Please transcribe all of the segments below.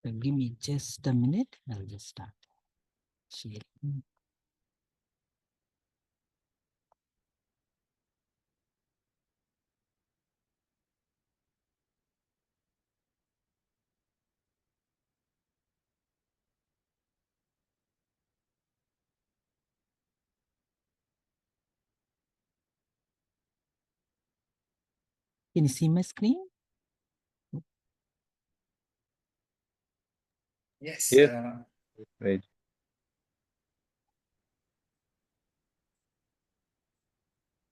So give me just a minute. I'll just start sharing. Can you see my screen? Yes. Yes. Right.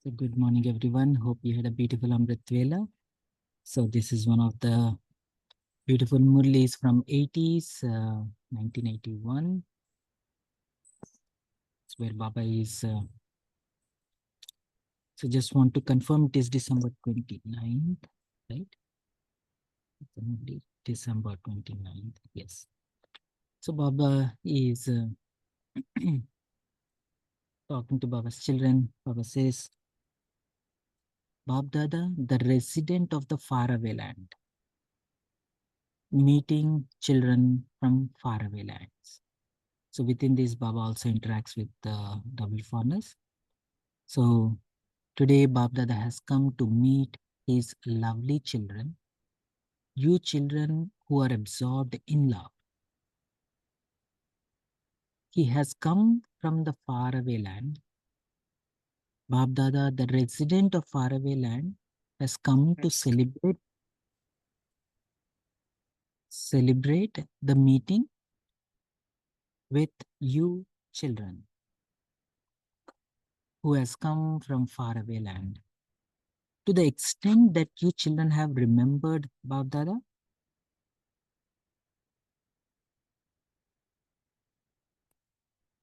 So good morning, everyone. Hope you had a beautiful Amrit Vela. So this is one of the beautiful Murlis from 80s, 1981. It's where Baba is. So just want to confirm it is December 29th, right? December 29th, yes. So Baba is talking to Baba's children. Baba says, BapDada, the resident of the faraway land, meeting children from faraway lands. So within this, Baba also interacts with the double foreigners. So today, BapDada has come to meet his lovely children, you children who are absorbed in love. He has come from the faraway land. BapDada, the resident of faraway land, has come to celebrate the meeting with you children who has come from faraway land. To the extent that you children have remembered BapDada,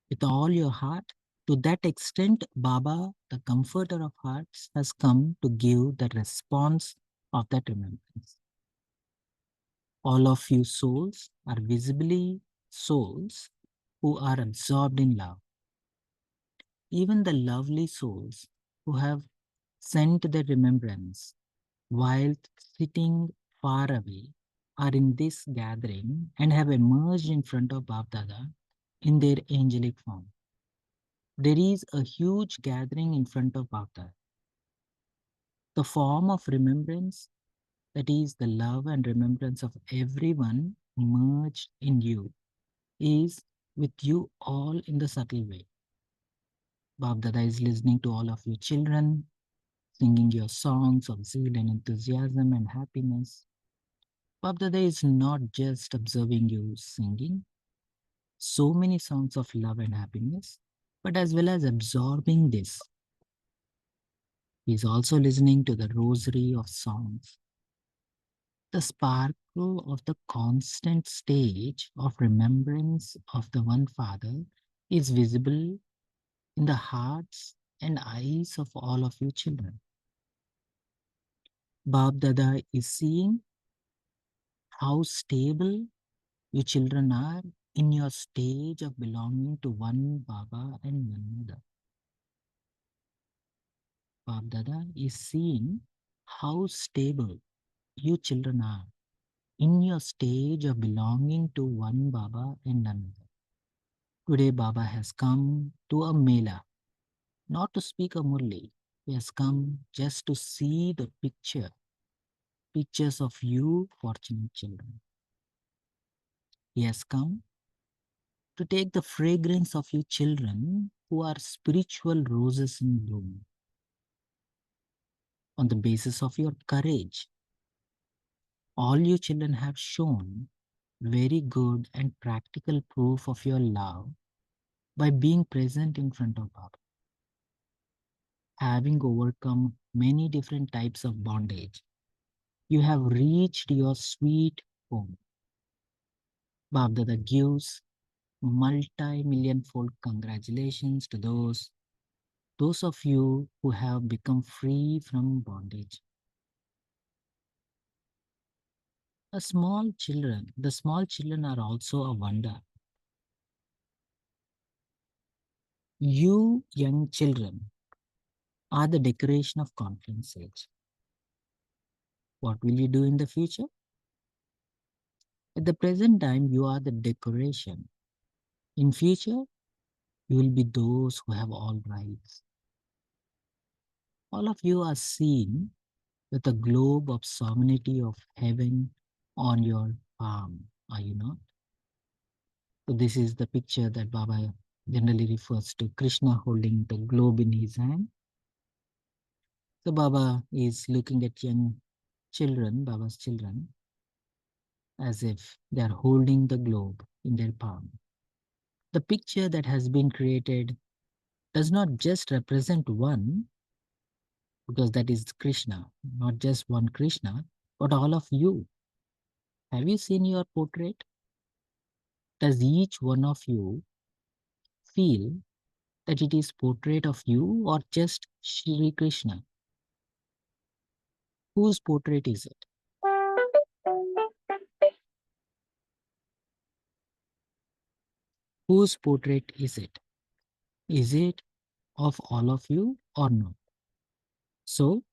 with all your heart, to that extent, Baba, the comforter of hearts, has come to give the response of that remembrance. All of you souls are visibly souls who are absorbed in love. Even the lovely souls who have sent their remembrance while sitting far away are in this gathering and have emerged in front of BapDada in their angelic form. There is a huge gathering in front of BapDada. The form of remembrance, that is the love and remembrance of everyone merged in you, is with you all in the subtle way. BapDada is listening to all of you children, singing your songs of zeal and enthusiasm and happiness. BapDada is not just observing you singing so many songs of love and happiness, but as well as absorbing this. He is also listening to the rosary of songs. The sparkle of the constant stage of remembrance of the One Father is visible in the hearts and eyes of all of you children. BapDada is seeing how stable you children are in your stage of belonging to one Baba and one Mother. BapDada is seeing how stable you children are in your stage of belonging to one Baba and another. Today, Baba has come to a Mela, not to speak a Murli. He has come just to see the pictures of you fortunate children. He has come to take the fragrance of you children who are spiritual roses in bloom. On the basis of your courage, all you children have shown very good and practical proof of your love by being present in front of Baba. Having overcome many different types of bondage, you have reached your sweet home. BapDada gives multi-million-fold congratulations to those of you who have become free from bondage. The small children are also a wonder. You young children are the decoration of conference age. What will you do in the future? At the present time, you are the decoration. In future, you will be those who have all rights. All of you are seen with a globe of sovereignty of heaven on your palm, are you not? So this is the picture that Baba generally refers to Krishna holding the globe in his hand. So Baba is looking at young children, Baba's children, as if they are holding the globe in their palm. The picture that has been created does not just represent one, because that is Krishna, not just one Krishna, but all of you. Have you seen your portrait? Does each one of you feel that it is portrait of you or just Shri Krishna? Whose portrait is it? Whose portrait is it? Is it of all of you or not? So,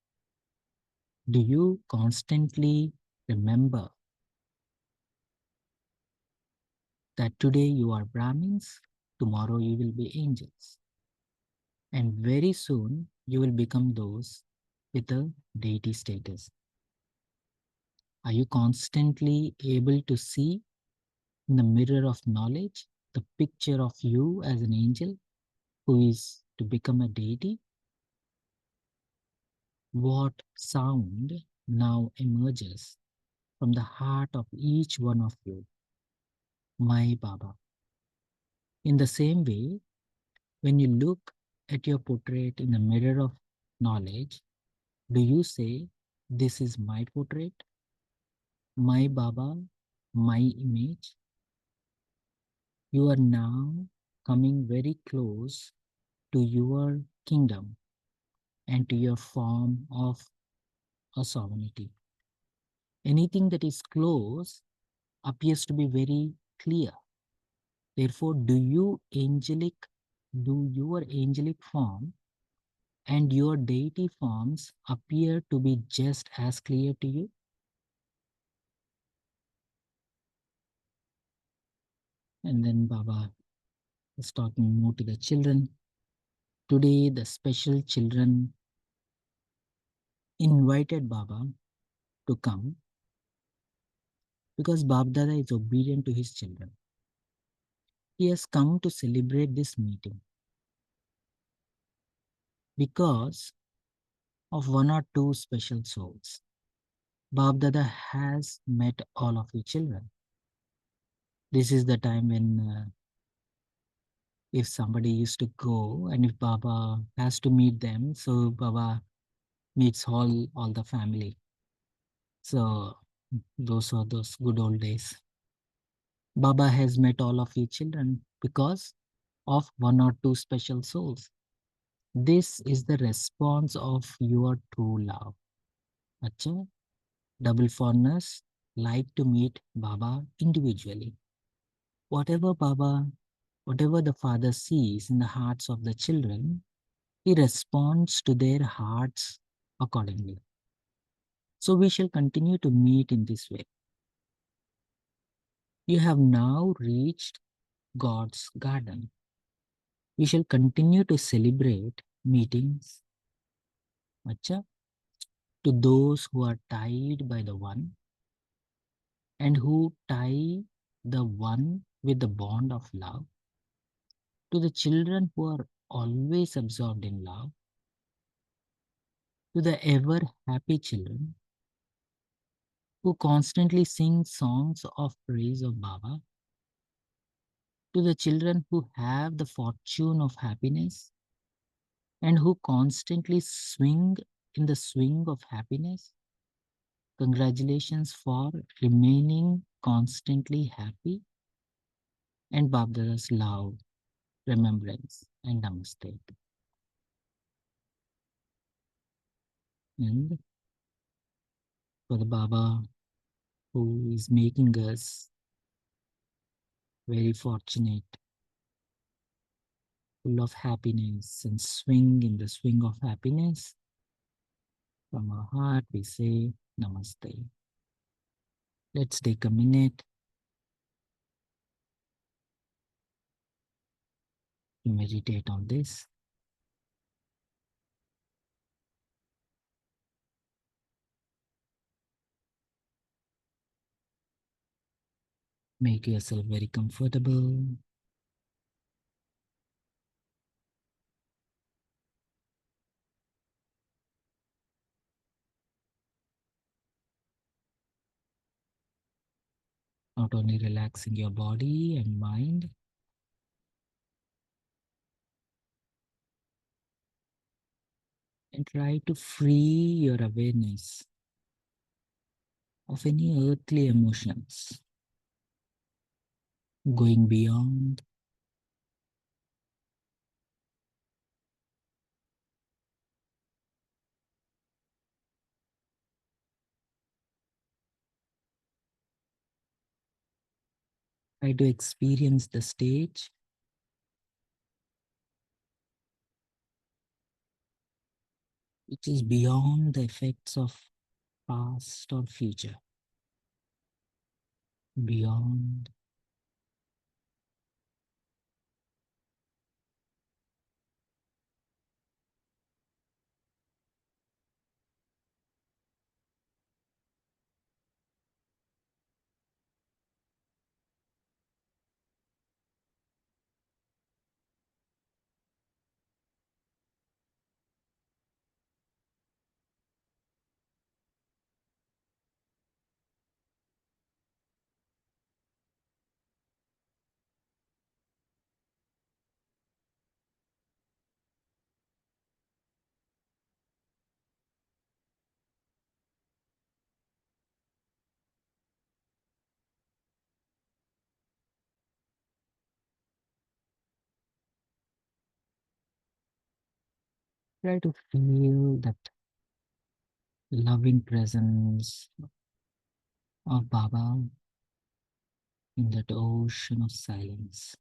do you constantly remember that today you are Brahmins, tomorrow you will be angels, and very soon you will become those with a deity status? Are you constantly able to see in the mirror of knowledge the picture of you as an angel who is to become a deity? What sound now emerges from the heart of each one of you? My Baba. In the same way, when you look at your portrait in the mirror of knowledge, do you say, this is my portrait, my Baba, my image? You are now coming very close to your kingdom and to your form of a sovereignty. Anything that is close appears to be very clear. Therefore, do your angelic form and your deity forms appear to be just as clear to you? And then Baba is talking more to the children. Today, the special children invited Baba to come because BapDada is obedient to his children. He has come to celebrate this meeting because of one or two special souls. BapDada has met all of you children. This is the time when if somebody used to go and if Baba has to meet them, so Baba meets all the family. So those are those good old days. Baba has met all of you children because of one or two special souls. This is the response of your true love. Acha, double fondness like to meet Baba individually. Whatever the Father sees in the hearts of the children, he responds to their hearts accordingly. So we shall continue to meet in this way. You have now reached God's garden. We shall continue to celebrate meetings, acha, to those who are tied by the one and who tie the one with the bond of love, to the children who are always absorbed in love, to the ever happy children who constantly sing songs of praise of Baba, to the children who have the fortune of happiness and who constantly swing in the swing of happiness. Congratulations for remaining constantly happy, and Babdada's love, remembrance, and namaste. And for the Baba who is making us very fortunate, full of happiness and swing in the swing of happiness, from our heart we say namaste. Let's take a minute Meditate on this. Make yourself very comfortable. Not only relaxing your body and mind, and try to free your awareness of any earthly emotions, going beyond. Try to experience the stage which is beyond the effects of past or future, beyond. Try to feel that loving presence of Baba in that ocean of silence,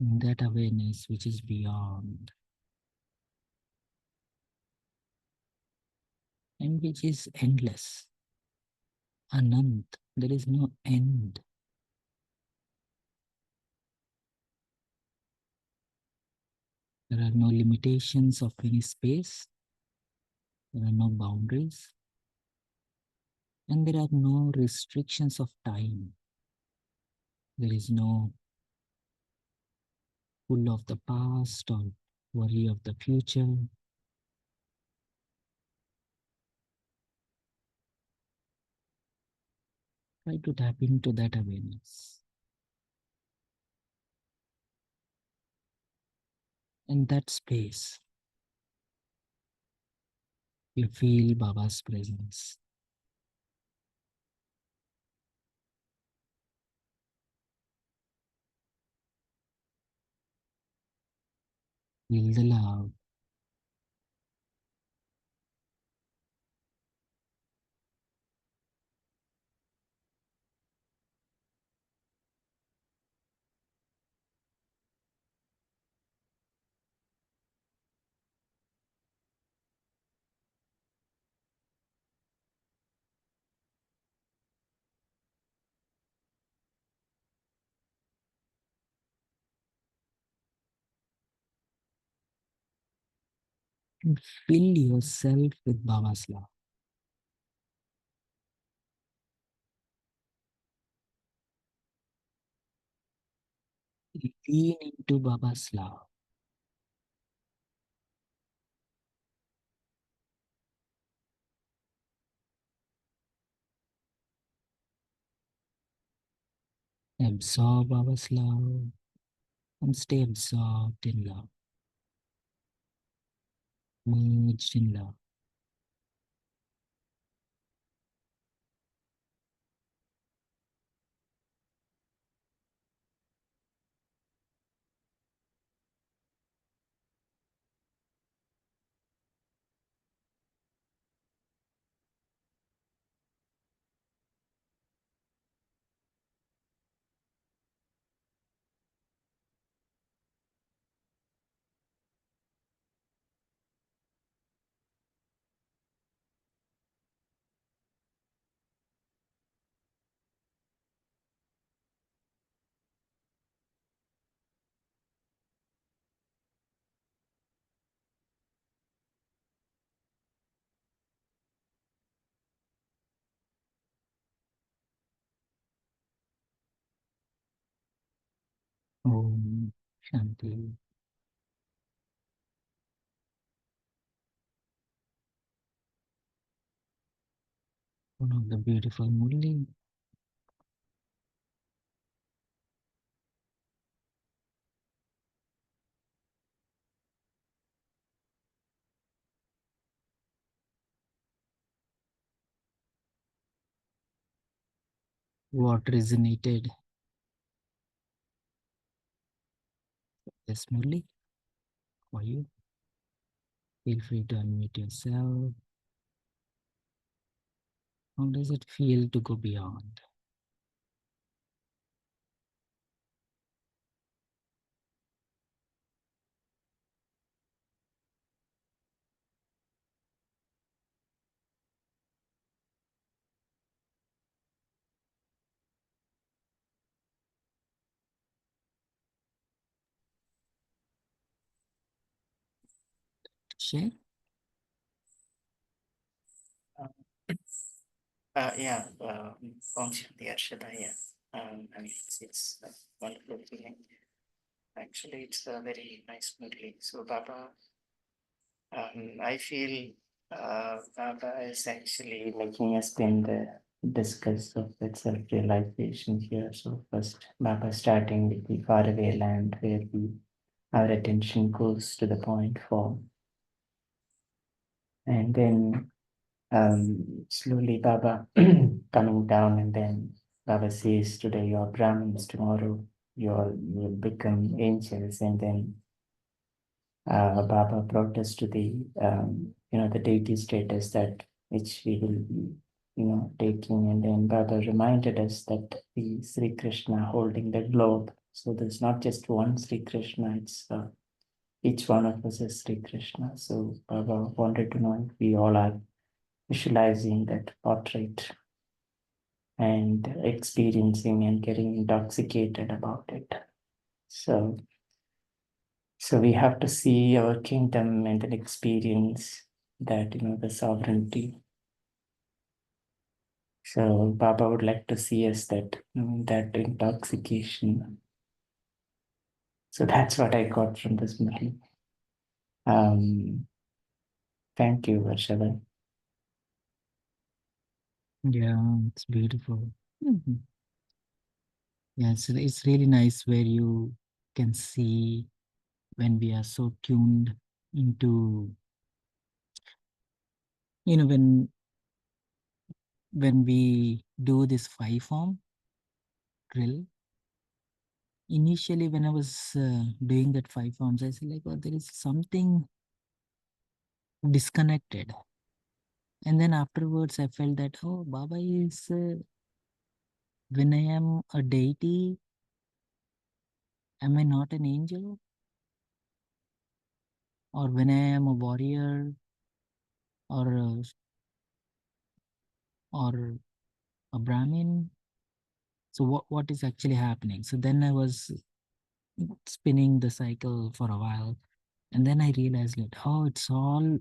in that awareness which is beyond and which is endless, anant. There is no end. There are no limitations of any space. There are no boundaries. And there are no restrictions of time. There is no pull of the past or worry of the future. Try to tap into that awareness. In that space, you feel Baba's presence. Feel the love. And fill yourself with Baba's love. Lean into Baba's love. Absorb Baba's love and stay absorbed in love, merged in love. Om Shanti. One of the beautiful Murli. What resonated? Yes, Murli, for you. Feel free to unmute yourself. How does it feel to go beyond? Share? Uh, yeah, Om Shanti Arshada, yeah. I mean, it's a wonderful feeling. Actually, it's a very nice movie. So, Baba, I feel Baba is actually making us spend the discuss of the self-realization here. So, first, Baba starting with the faraway land where our attention goes to the point form. And then slowly Baba coming down, and then Baba says, today you're Brahmins, tomorrow you'll become angels, and then Baba brought us to the the deity status that which we will be taking, and then Baba reminded us that the Sri Krishna holding the globe. So there's not just one Sri Krishna; it's each one of us is Sri Krishna. So Baba wanted to know if we all are visualizing that portrait and experiencing and getting intoxicated about it. So, so we have to see our kingdom and then experience that, the sovereignty. So Baba would like to see us that intoxication. So that's what I got from this movie. Thank you, Varshavin. Yeah, it's beautiful. Mhm. Yes, it's really nice where you can see when we are so tuned into, when we do this 5 form drill. Initially, when I was doing that 5 forms, I said like, oh, there is something disconnected. And then afterwards, I felt that, oh, Baba is, when I am a deity, am I not an angel? Or when I am a warrior or or a Brahmin, so what is actually happening? So then I was spinning the cycle for a while, and then I realized that, oh, it's all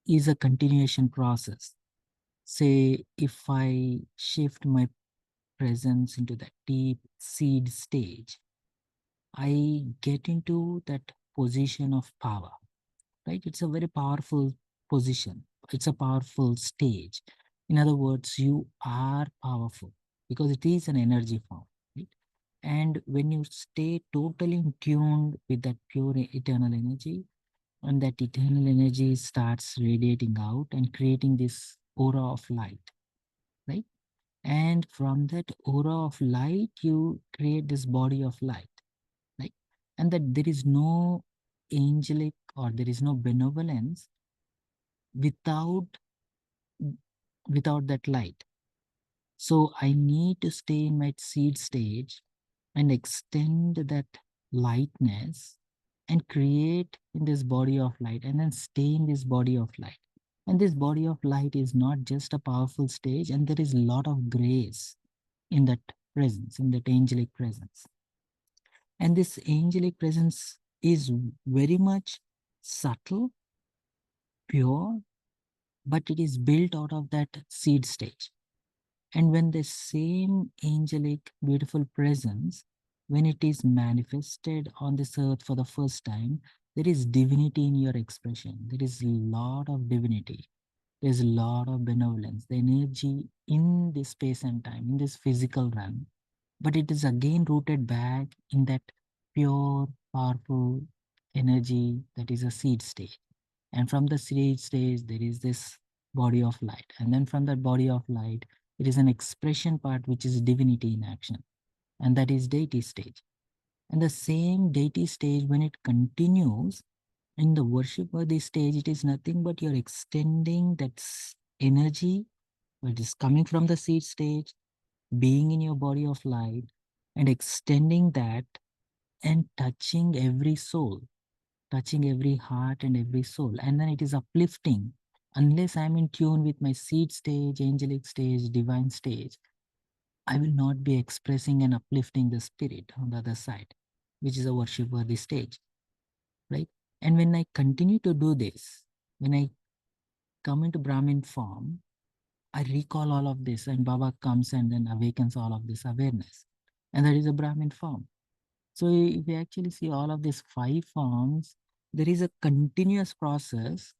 is a continuation process. Say if I shift my presence into that deep seed stage, I get into that position of power, right? It's a very powerful position. It's a powerful stage. In other words, you are powerful because it is an energy form, right? And when you stay totally tuned with that pure eternal energy, and that eternal energy starts radiating out and creating this aura of light, right? And from that aura of light, you create this body of light, right? And that there is no angelic or there is no benevolence without that light. So I need to stay in my seed stage and extend that lightness and create in this body of light and then stay in this body of light. And this body of light is not just a powerful stage, and there is a lot of grace in that presence, in that angelic presence. And this angelic presence is very much subtle, pure, but it is built out of that seed stage. And when the same angelic, beautiful presence when it is manifested on this earth for the first time, there is divinity in your expression. There is a lot of divinity. There's a lot of benevolence, the energy in this space and time, in this physical realm. But it is again rooted back in that pure, powerful energy that is a seed stage. And from the seed stage, there is this body of light. And then from that body of light, it is an expression part which is divinity in action. And that is deity stage. And the same deity stage, when it continues in the worship worthy stage, it is nothing but you're extending that energy which is coming from the seed stage, being in your body of light, and extending that and touching every soul, touching every heart and every soul. And then it is uplifting. Unless I'm in tune with my seed stage, angelic stage, divine stage, I will not be expressing and uplifting the spirit on the other side, which is a worship worthy stage, right? And when I continue to do this, when I come into Brahmin form, I recall all of this, and Baba comes and then awakens all of this awareness. And that is a Brahmin form. So if you actually see all of these five forms, there is a continuous process,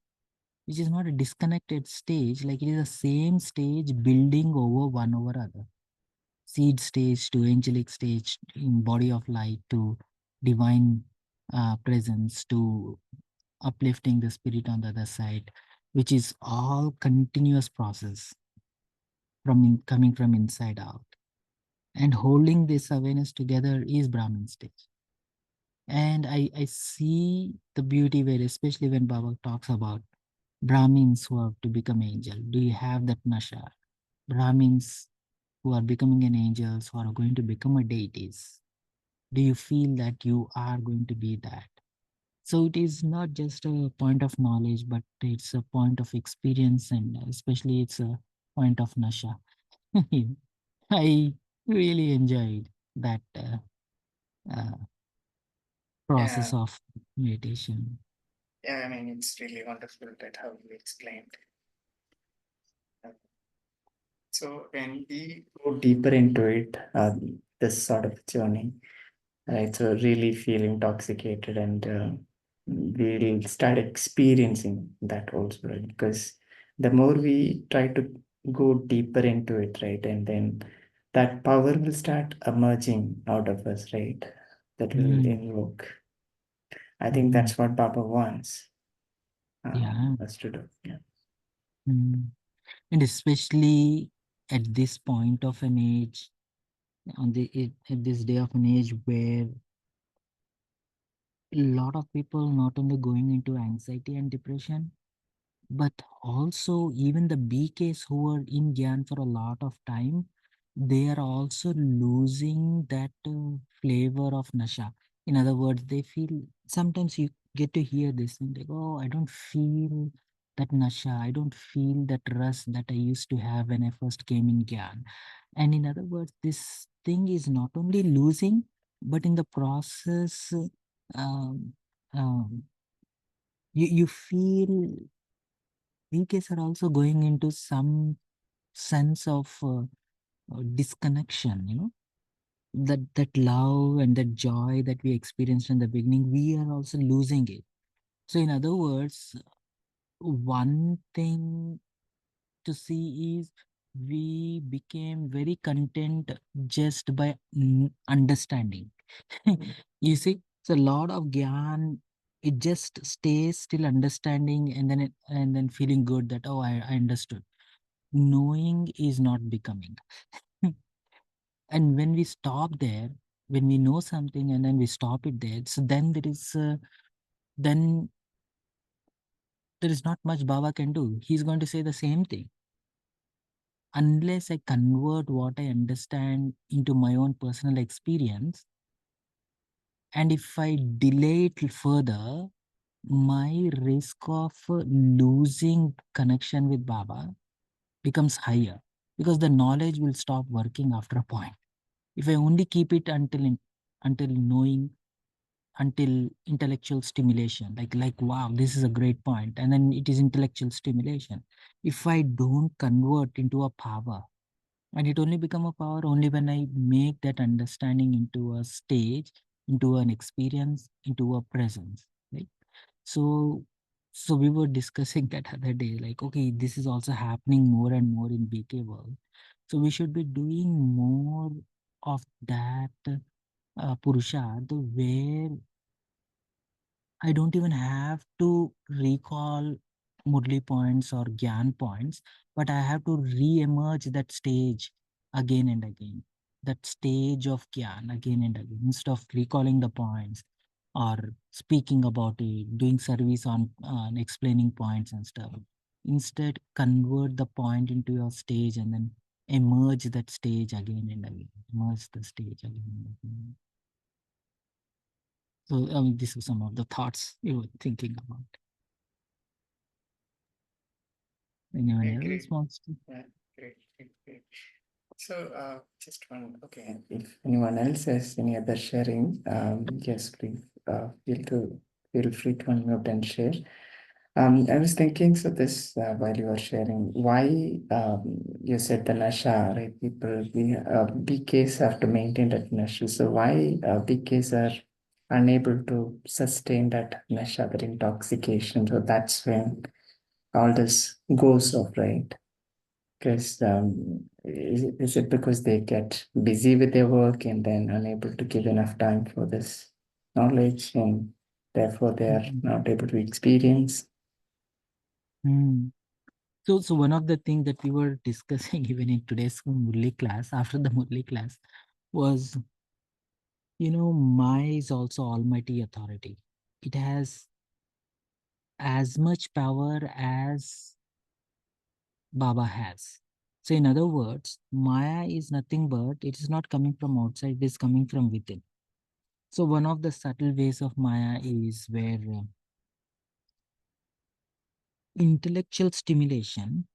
which is not a disconnected stage, like it is the same stage building over other. Seed stage to angelic stage in body of light to divine presence to uplifting the spirit on the other side, which is all continuous process coming from inside out. And holding this awareness together is Brahmin stage. And I see the beauty where, especially when Baba talks about Brahmins who have to become angel. Do you have that nasha? Brahmins who are becoming an angels, who are going to become a deities. Do you feel that you are going to be that? So it is not just a point of knowledge, but it's a point of experience, and especially it's a point of nasha. I really enjoyed that uh, process Yeah, of meditation. yeah, I mean, it's really wonderful that how you explained. So when we go deeper into it, this sort of journey, right? So really feel intoxicated and we'll start experiencing that also, right? Because the more we try to go deeper into it, right? And then that power will start emerging out of us, right? That will Mm, invoke. I think mm, that's what Baba wants yeah. us to do. Yeah. Mm. And especially at this point of an age, at this day of an age where a lot of people not only going into anxiety and depression, but also even the BKs who were in Gyan for a lot of time, they are also losing that flavor of nasha. In other words, they feel sometimes you get to hear this and like, oh, I don't feel that nasha. I don't feel that rust that I used to have when I first came in Gyan. And in other words, this thing is not only losing, but in the process, um, um, you feel BKs are also going into some sense of disconnection, that love and that joy that we experienced in the beginning, we are also losing it. So in other words, one thing to see is we became very content just by understanding. You see, so a lot of gyan, it just stays still understanding, and then and then feeling good that, oh, I understood. Knowing is not becoming. And when we stop there, when we know something and then we stop it there, so then there is not much Baba can do. He's going to say the same thing. Unless I convert what I understand into my own personal experience, and if I delay it further, my risk of losing connection with Baba becomes higher, because the knowledge will stop working after a point. If I only keep it until knowing, until intellectual stimulation, like wow, this is a great point, and then it is intellectual stimulation. If I don't convert into a power, And it only become a power only when I make that understanding into a stage, into an experience, into a presence, right? So, so we were discussing that other day, like, okay, this is also happening more and more in BK world. So we should be doing more of that Purusharth where I don't even have to recall Murli points or Gyan points, but I have to re-emerge that stage again and again. That stage of Gyan again and again, instead of recalling the points or speaking about it, doing service on explaining points and stuff. Instead, convert the point into your stage and then emerge that stage again and again. Emerge the stage again and again. So, I mean, these are some of the thoughts you were thinking about. Anyone Okay, else great. wants to? Yeah, great, great, great. So, just one, okay, if anyone else has any other sharing, yes, please, feel free to unmute and share. I was thinking, so this, while you were sharing, why, you said the nasha, right? People, BKs have to maintain that nasha. So why, BKs are unable to sustain that nasha, that intoxication? So that's when all this goes off, right? Because is it because they get busy with their work and then unable to give enough time for this knowledge, and therefore they are Mhm. not able to experience? Hmm. So one of the things that we were discussing even in today's Murli class, after the Murli class, was, Maya is also Almighty Authority. It has as much power as Baba has. So in other words, Maya is nothing but it is not coming from outside, it is coming from within. So one of the subtle ways of Maya is where intellectual stimulation,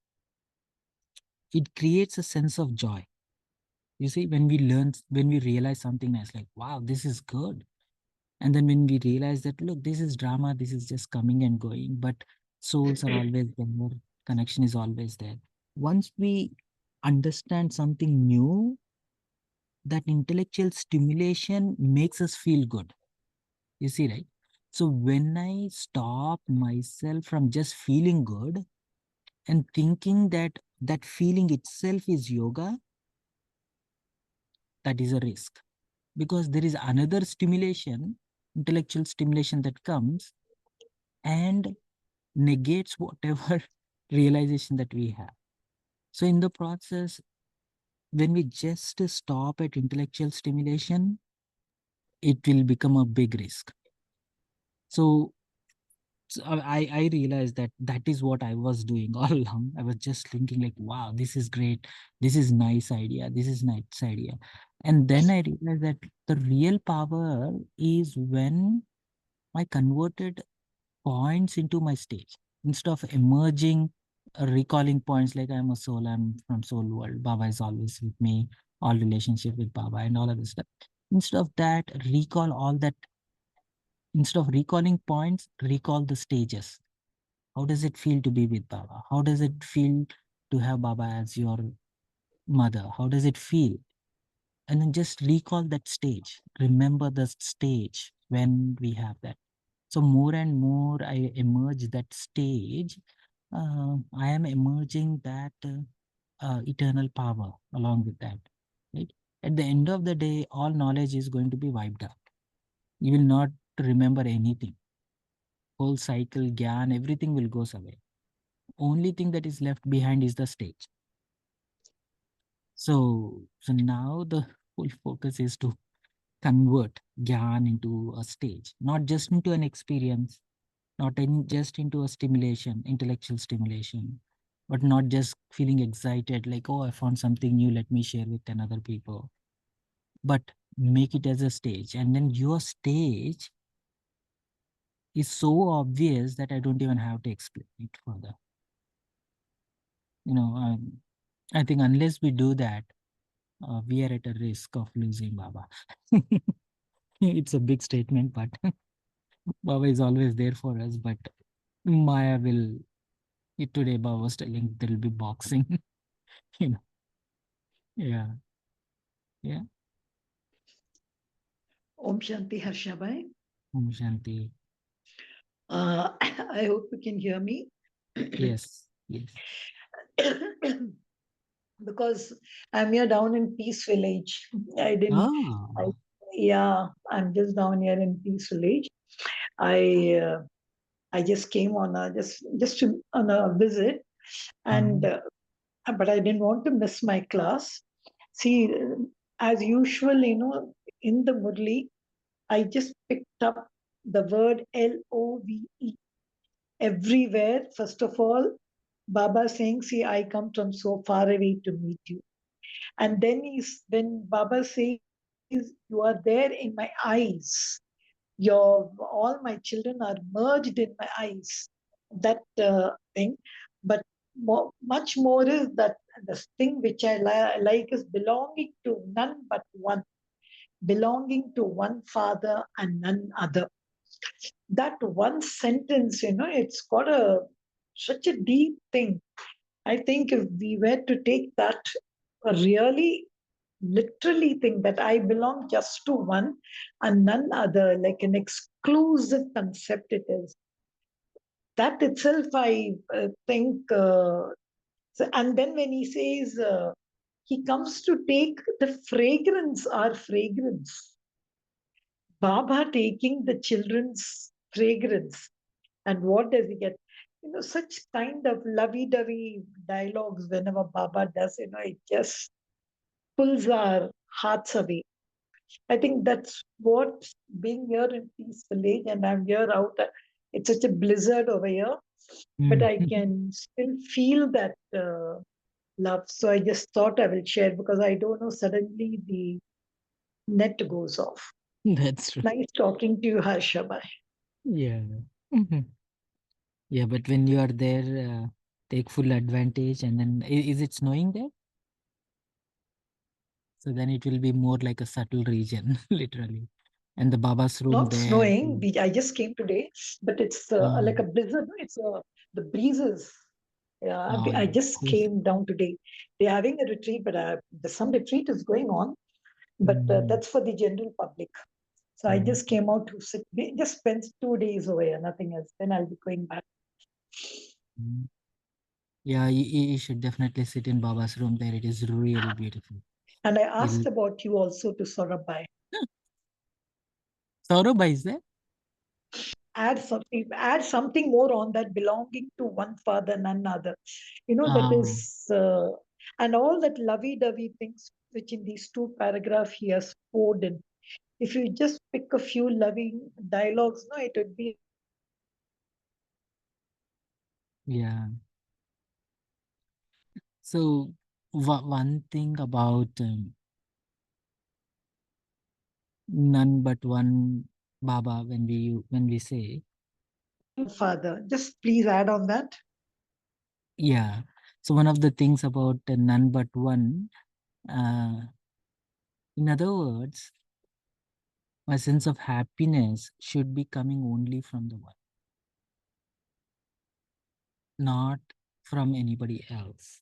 it creates a sense of joy. You see, when we realize something nice, like, wow, this is good. And then when we realize that, look, this is drama, this is just coming and going, but souls are always there, connection is always there. Once we understand something new, that intellectual stimulation makes us feel good. You see, right? So when I stop myself from just feeling good and thinking that that feeling itself is yoga, that is a risk, because there is another stimulation, intellectual stimulation, that comes and negates whatever realization that we have. So in the process, when we just stop at intellectual stimulation, it will become a big risk. So, I realized that that is what I was doing all along. I was just thinking like, wow, this is great. This is nice idea. This is nice idea. And then I realized that the real power is when I converted points into my stage. Instead of emerging, recalling points like I'm a soul, I'm from soul world, Baba is always with me, all relationship with Baba and all of this stuff. Instead of that, recall all that. Instead of recalling points, recall the stages. How does it feel to be with Baba? How does it feel to have Baba as your mother? How does it feel? And then just recall that stage. Remember the stage when we have that. So more and more I emerge that stage, I am emerging that eternal power along with that. Right? At the end of the day, all knowledge is going to be wiped out. You will not remember anything. Whole cycle, gyan, everything will goes away. Only thing that is left behind is the stage. So now the full focus is to convert gyan into a stage, not just into an experience, not just into a stimulation, intellectual stimulation, but not just feeling excited like, oh, I found something new, let me share with another people, but make it as a stage. And then your stage is so obvious that I don't even have to explain it further. You know, I think unless we do that, we are at a risk of losing Baba. It's a big statement, but Baba is always there for us. But Maya will, today Baba was telling there will be boxing. you know Yeah. Yeah. Om Shanti Harshabai. Om Shanti. I hope you can hear me. Yes. Yes. Because I'm here down in Peace Village. I didn't, I, Oh. yeah, I'm just down here in Peace Village. I uh, I just came on a on a visit, and Mm. but I didn't want to miss my class. See, as usual, in the Murli, I just picked up the word LOVE everywhere. First of all, Baba saying, "See, I come from so far away to meet you." And then when Baba says, "You are there in my eyes. All my children are merged in my eyes." That thing. But much more is that the thing which I like is belonging to none but one, belonging to one Father and none other. That one sentence, it's got such a deep thing. I think if we were to take that really literally think that I belong just to one and none other, like an exclusive concept it is. That itself, I think. And then when he says he comes to take the fragrance, our fragrance, Baba taking the children's fragrance. And what does he get? Such kind of lovey-dovey dialogues whenever Baba does, it just pulls our hearts away. I think that's what being here in Peace Village, and I'm here out. It's such a blizzard over here, but Mm. I can still feel that love. So I just thought I will share because I don't know, suddenly the net goes off. That's true. Nice talking to you, Harsha. Yeah. Mhm. Yeah, but when you are there, take full advantage. And then, is it snowing there? So then it will be more like a subtle region, literally. And the Baba's room Not there. snowing. I just came today, but it's like Um, a blizzard. It's the breezes. Yeah, oh, I yeah. just Cool. came down today. They're having a retreat, but some retreat is going on. But Mm, that's for the general public. So I mm, just came out to sit, just spend 2 days over here, nothing else. Then I'll be going back. mm. Yeah, you should definitely sit in Baba's room there. It is really beautiful. And I You'll... asked about you also to Saurabhai. Saurabh is there? Add something more on that belonging to one father, none other. That Oh, is, and all that lovey-dovey things which in these two paragraphs he has poured in. If you just pick a few loving dialogues, no, it would be yeah. So one thing about none but one Baba, when we say, father. Just please add on that. yeah. So one of the things about none but one, uh, in other words, my sense of happiness should be coming only from the one, not from anybody else.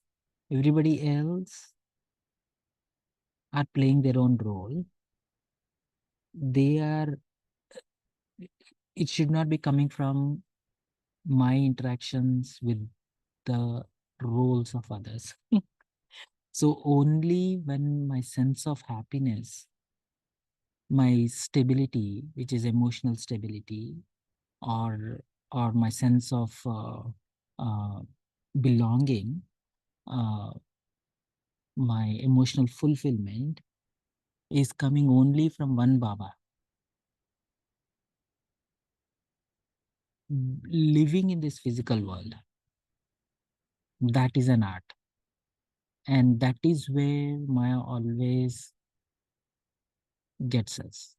Everybody else are playing their own role. They are, it should not be coming from my interactions with the roles of others. So only when my sense of happiness, my stability, which is emotional stability, or my sense of uh, belonging, uh, my emotional fulfillment is coming only from one Baba. Living in this physical world, that is an art. And that is where Maya always gets us,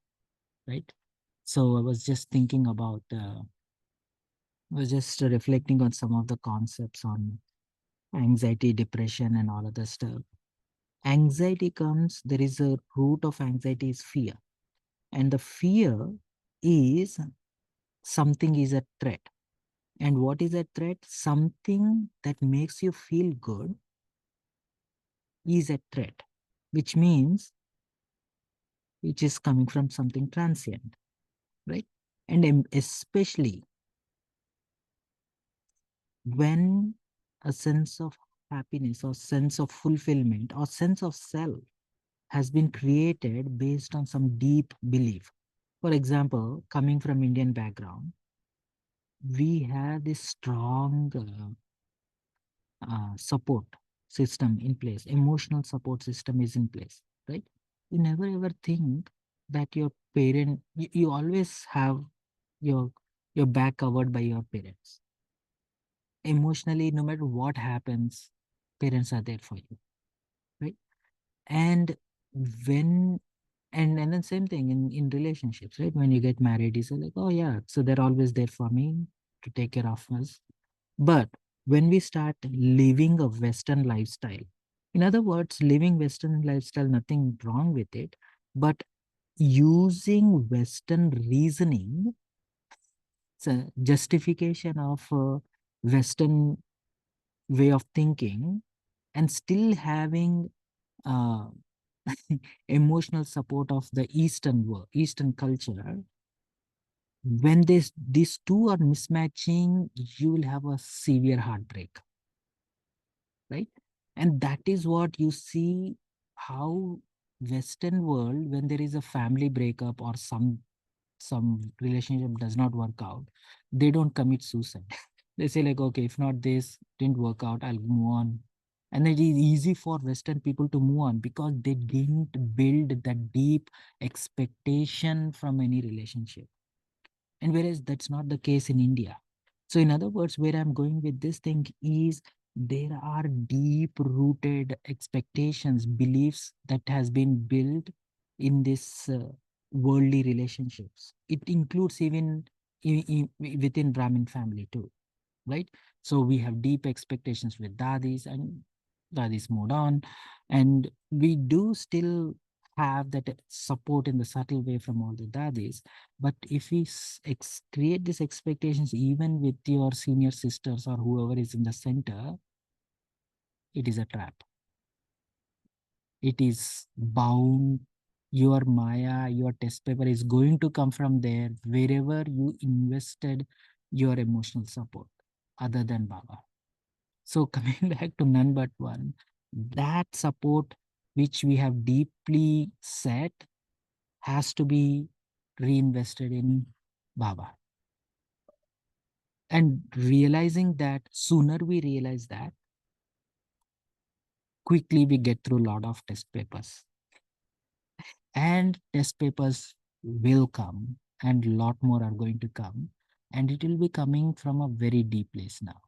right? So I was just thinking about, I was just reflecting on some of the concepts on anxiety, depression, and all other stuff. Anxiety comes, there is a root of anxiety is fear. And the fear is something is a threat. And what is a threat? Something that makes you feel good is a threat. which means which is coming from something transient, right? And especially when a sense of happiness or sense of fulfillment or sense of self has been created based on some deep belief. For example, coming from Indian background, we have this strong support system in place, emotional support system is in place, right? You never ever think that your parent, you always have your your back covered by your parents. Emotionally, no matter what happens, parents are there for you, right? And when and then same thing in relationships, right? When you get married, you say like, oh yeah, so they're always there for me to take care of us. But when we start living a Western lifestyle, in other words, living Western lifestyle, nothing wrong with it, but using Western reasoning, it's a justification of Western way of thinking, and still having uh, emotional support of the Eastern world, Eastern culture. When these two are mismatching, you will have a severe heartbreak, right? And that is what you see how Western world, when there is a family breakup or some relationship does not work out, they don't commit suicide. They say like, okay, if not this didn't work out, I'll move on. And it is easy for Western people to move on because they didn't build that deep expectation from any relationship. And whereas that's not the case in India. So in other words, where I'm going with this thing is there are deep rooted expectations, beliefs that has been built in this worldly relationships. It includes even within Brahmin family too, right? So we have deep expectations with dadis, and dadis moved on, and we do still have that support in the subtle way from all the dadis. But if we create these expectations even with your senior sisters or whoever is in the center, it is a trap. It is bound. Your Maya, your test paper is going to come from there, wherever you invested your emotional support, other than Baba. So coming back to none but one, that support which we have deeply set has to be reinvested in Baba. And realizing that, sooner we realize that, quickly we get through a lot of test papers. And test papers will come, and a lot more are going to come. And it will be coming from a very deep place now.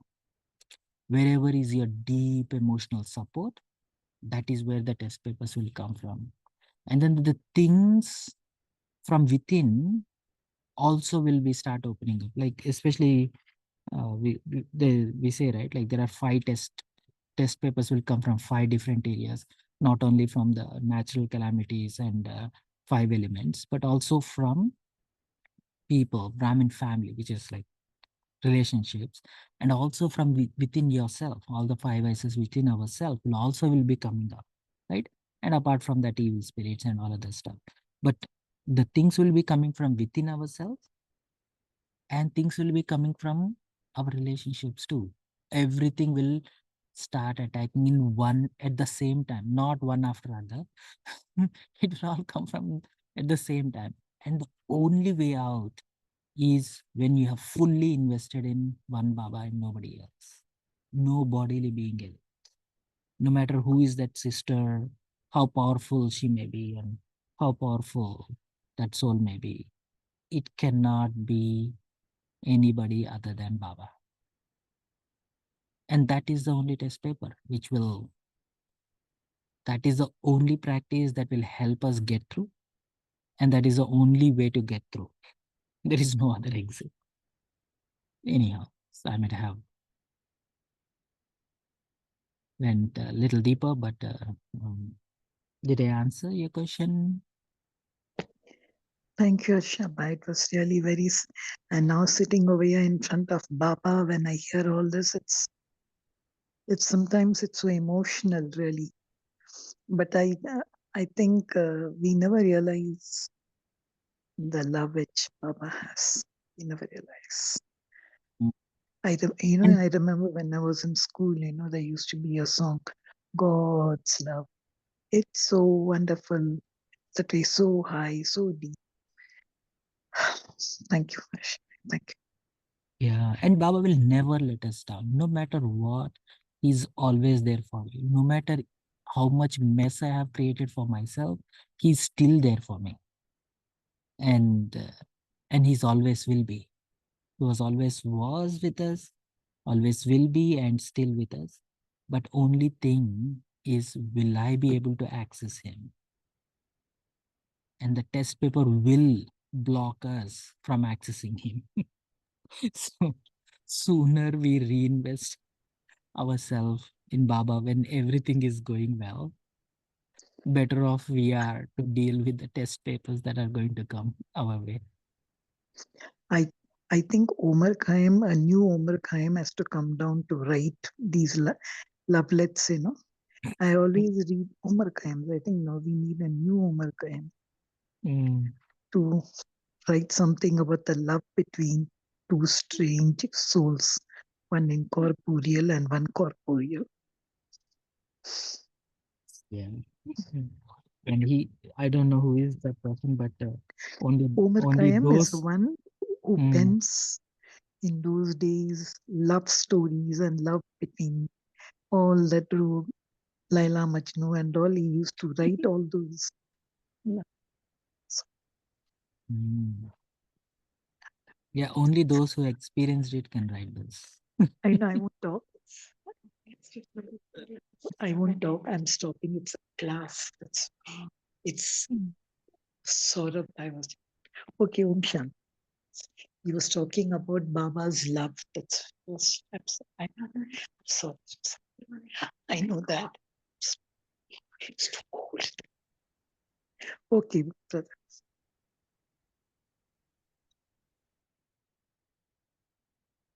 Wherever is your deep emotional support, that is where the test papers will come from. And then the things from within also will be start opening up, like especially we say, right, like there are five test papers will come from five different areas, not only from the natural calamities and five elements, but also from people, Brahmin family, which is like relationships, and also from within yourself. All the five vices within ourselves will also will be coming up, right? And apart from that, evil spirits and all other stuff. But the things will be coming from within ourselves, and things will be coming from our relationships too. Everything will start attacking in one at the same time, not one after other. It will all come from at the same time. And the only way out is when you have fully invested in one Baba and nobody else. No bodily being else. No matter who is that sister, how powerful she may be, and how powerful that soul may be, it cannot be anybody other than Baba. And that is the only test paper that is the only practice that will help us get through. And that is the only way to get through. There is no other exit. Anyhow, so I might have went a little deeper, but did I answer your question? Thank you, Shaba. It was really very. And now sitting over here in front of Baba, when I hear all this, it's sometimes it's so emotional, really. But I think we never realize the love which Baba has. We never realize. Mm. I And remember when I was in school, there used to be a song, God's love. It's so wonderful. That way so high, so deep. Thank you, Ash. Thank yeah, and Baba will never let us down. No matter what, he's always there for you. No matter how much mess I have created for myself, he's still there for me. And he's always will be. He always was with us, always will be, and still with us. But only thing is, will I be able to access him? And the test paper will block us from accessing him. So sooner we reinvest ourselves in Baba when everything is going well, better off we are to deal with the test papers that are going to come our way. I I think Omar Khayyam, a new Omar Khayyam has to come down to write these lovelets, I always read Omar Khayyam. I think now we need a new Omar Khayyam Mm, to write something about the love between two strange souls, one incorporeal and one corporeal. yeah. Mm. And I don't know who is that person, but only Omar only Khayyam is those. one who Mm, pens in those days love stories and love between all that Laila Majnu and all. He used to write all those. mm. Yeah, only those who experienced it can write this. I know I won't talk. I won't talk. I'm stopping. It's a class. It's sort of I was okay, Om Shanti. He was talking about Baba's love. I'm sorry. I know that. It's too cold. Okay, brother.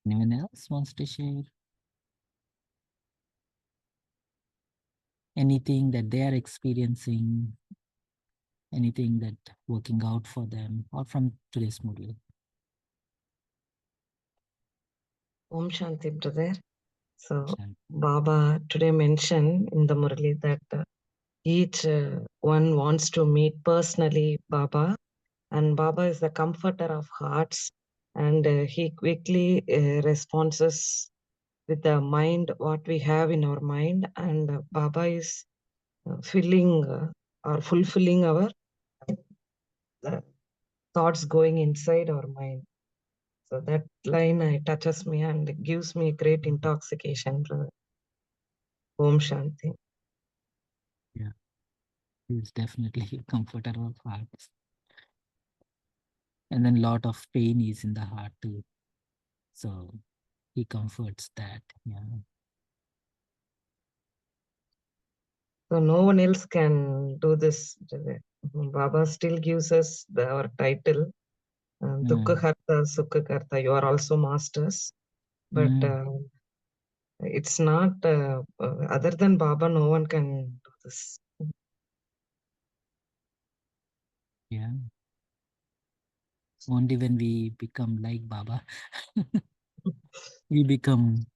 Anyone else wants to share anything that they are experiencing, anything that working out for them, or from today's Murli? Om Shanti, brother. So, Shanti. Baba today mentioned in the Murli that each one wants to meet personally Baba, and Baba is the comforter of hearts, and he quickly responses with the mind what we have in our mind, and Baba is filling or fulfilling our uh, thoughts going inside our mind. So that line touches me and gives me great intoxication, brother. Om Shanti. Yeah, he's definitely a comforter of hearts. And then lot of pain is in the heart too. So he comforts that. Yeah. So no one else can do this. Baba still gives us our title, Dukkha Mm. Harta, Sukha Karta. You are also masters, but Mm. it's not other than Baba. No one can do this. Yeah. Only when we become like Baba, we become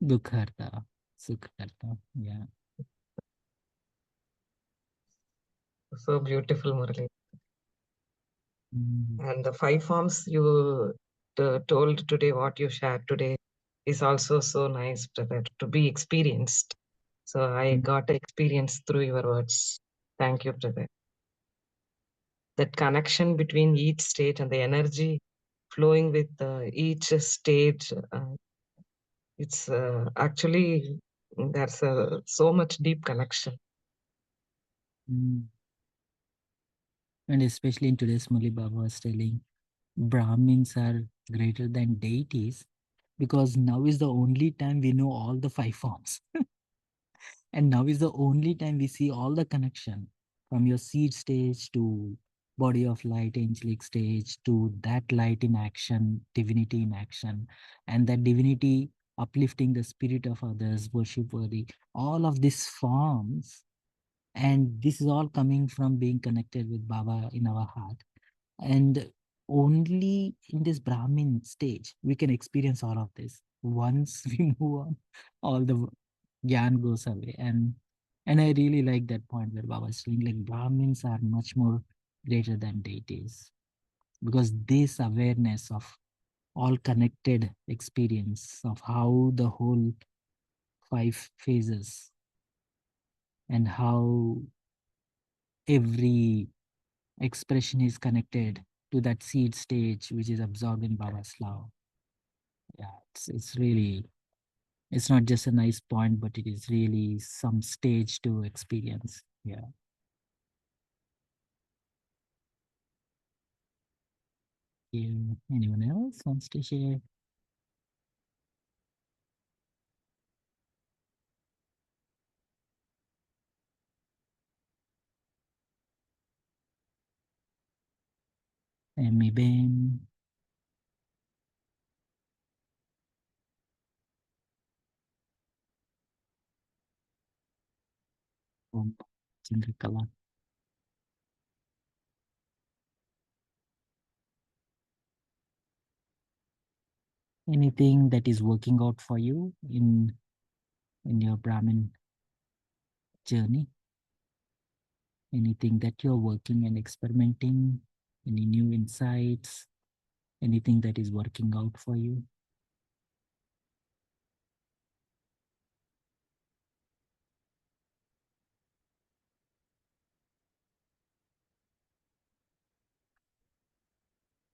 Dukharta, Sukharta. Yeah. So beautiful, Murli. Mm. And the five forms you told today, what you shared today, is also so nice, brother, to be experienced. So I Mm. got experience through your words. Thank you, brother. That connection between each stage and the energy flowing with each stage, it's actually there's so much deep connection. Mm. And especially in today's Murli, Baba was telling Brahmins are greater than deities because now is the only time we know all the five forms. And now is the only time we see all the connection from your seed stage to body of light, angelic stage, to that light in action, divinity in action, and that divinity uplifting the spirit of others, worship worthy. All of these forms And this is all coming from being connected with Baba in our heart. And only in this Brahmin stage, we can experience all of this. Once we move on, all the gyan goes away. And I really like that point where Baba is saying, like, Brahmins are much more greater than deities, because this awareness of all connected experience of how the whole 5 phases and how every expression is connected to that seed stage which is absorbed in Baba's love. Yeah, it's really, it's not just a nice point, but it is really some stage to experience. Yeah. Anyone else wants to share? Amy Ben, Chandrakala. Anything that is working out for you in your Brahmin journey? Anything that you're working and experimenting? Any new insights? Anything that is working out for you?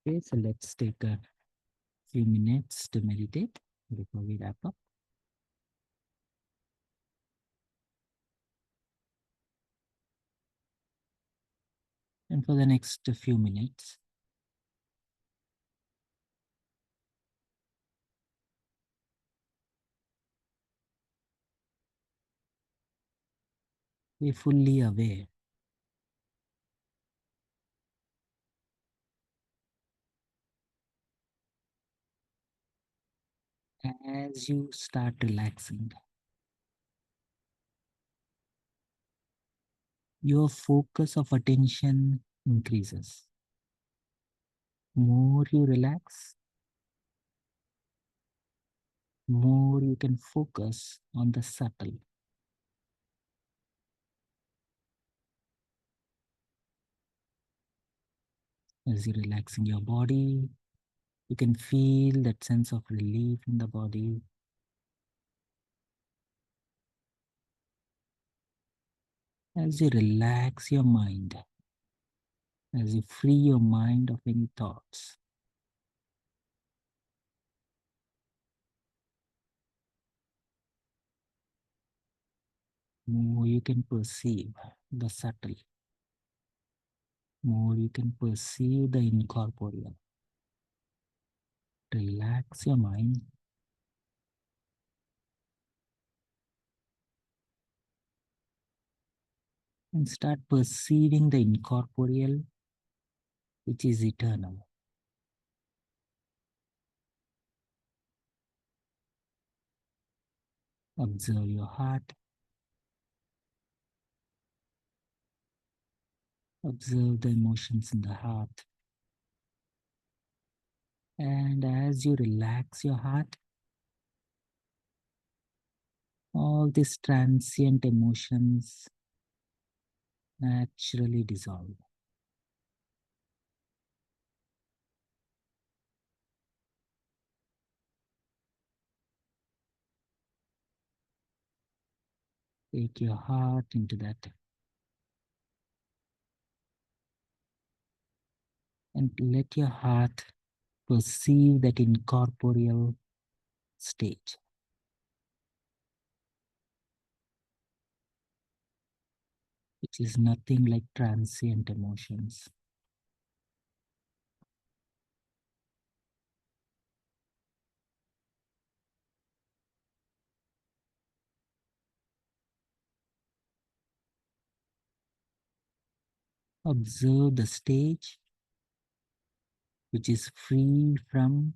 Okay, so let's take a few minutes to meditate before we wrap up. And for the next few minutes, be fully aware as you start relaxing. Your focus of attention increases. More you relax, more you can focus on the subtle. As you're relaxing your body, you can feel that sense of relief in the body. As you relax your mind, as you free your mind of any thoughts, more you can perceive the subtle, more you can perceive the incorporeal. Relax your mind and start perceiving the incorporeal, which is eternal. Observe your heart. Observe the emotions in the heart. And as you relax your heart, all these transient emotions naturally dissolve. Take your heart into that and let your heart perceive that incorporeal stage. Which is nothing like transient emotions. Observe the stage which is free from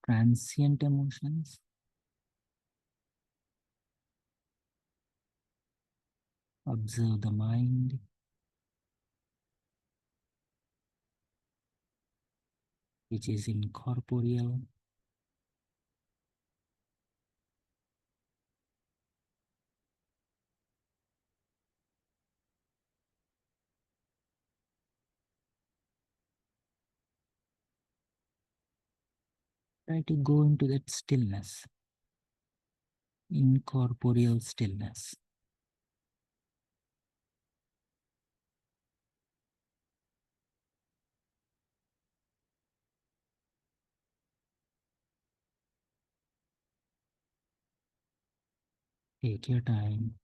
transient emotions. Observe the mind, which is incorporeal. Try to go into that stillness, incorporeal stillness. Take your time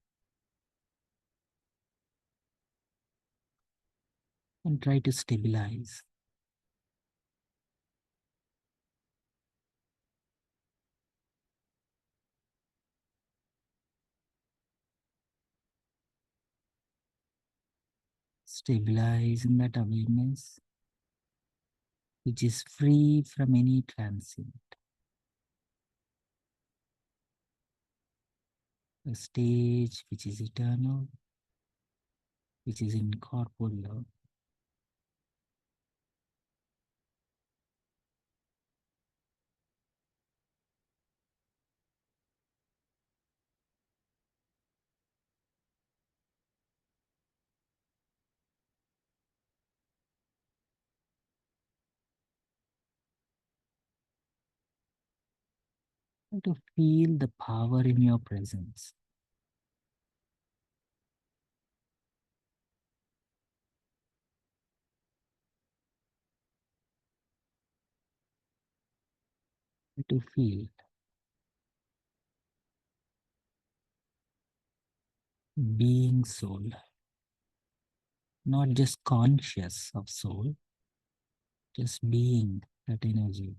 and try to stabilize. Stabilize in that awareness, which is free from any transient. A stage which is eternal, which is incorporeal. Try to feel the power in your presence. Try to feel being soul, not just conscious of soul, just being that energy.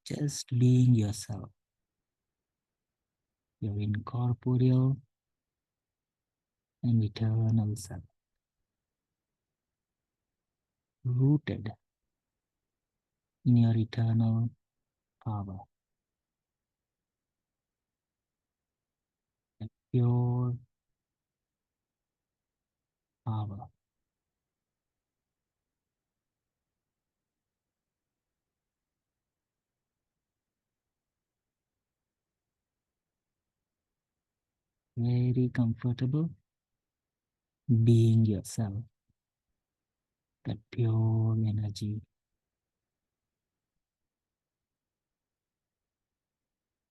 Just being yourself, your incorporeal and eternal self, rooted in your eternal power, a pure power. Very comfortable being yourself, that pure energy,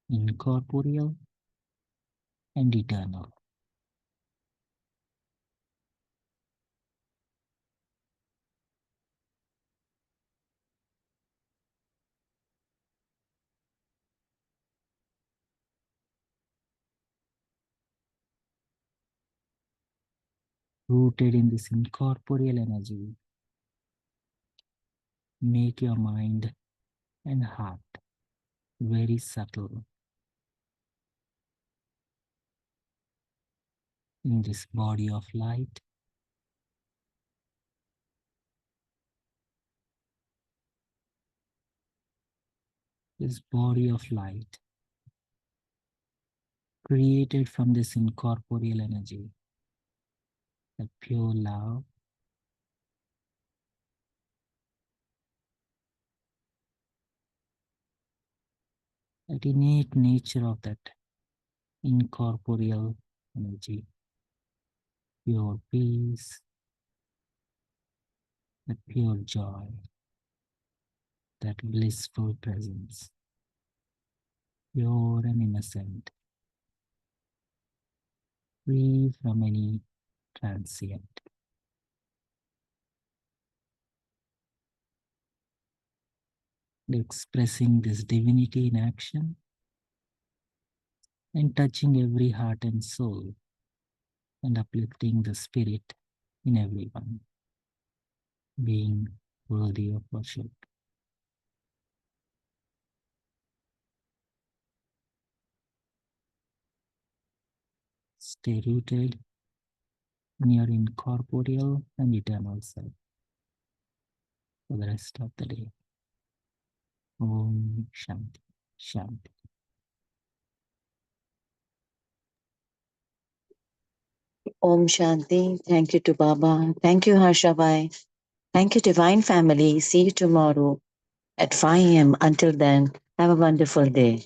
incorporeal and eternal. Rooted in this incorporeal energy, make your mind and heart very subtle in this body of light. This body of light created from this incorporeal energy, the pure love, that innate nature of that incorporeal energy, pure peace, that pure joy, that blissful presence, pure and innocent, free from any transient. Expressing this divinity in action and touching every heart and soul and uplifting the spirit in everyone, being worthy of worship. Stay rooted in your incorporeal and eternal self for the rest of the day. Om Shanti. Shanti. Om Shanti. Thank you to Baba. Thank you, Harshabai. Thank you, Divine Family. See you tomorrow at 5 a.m. Until then, have a wonderful day.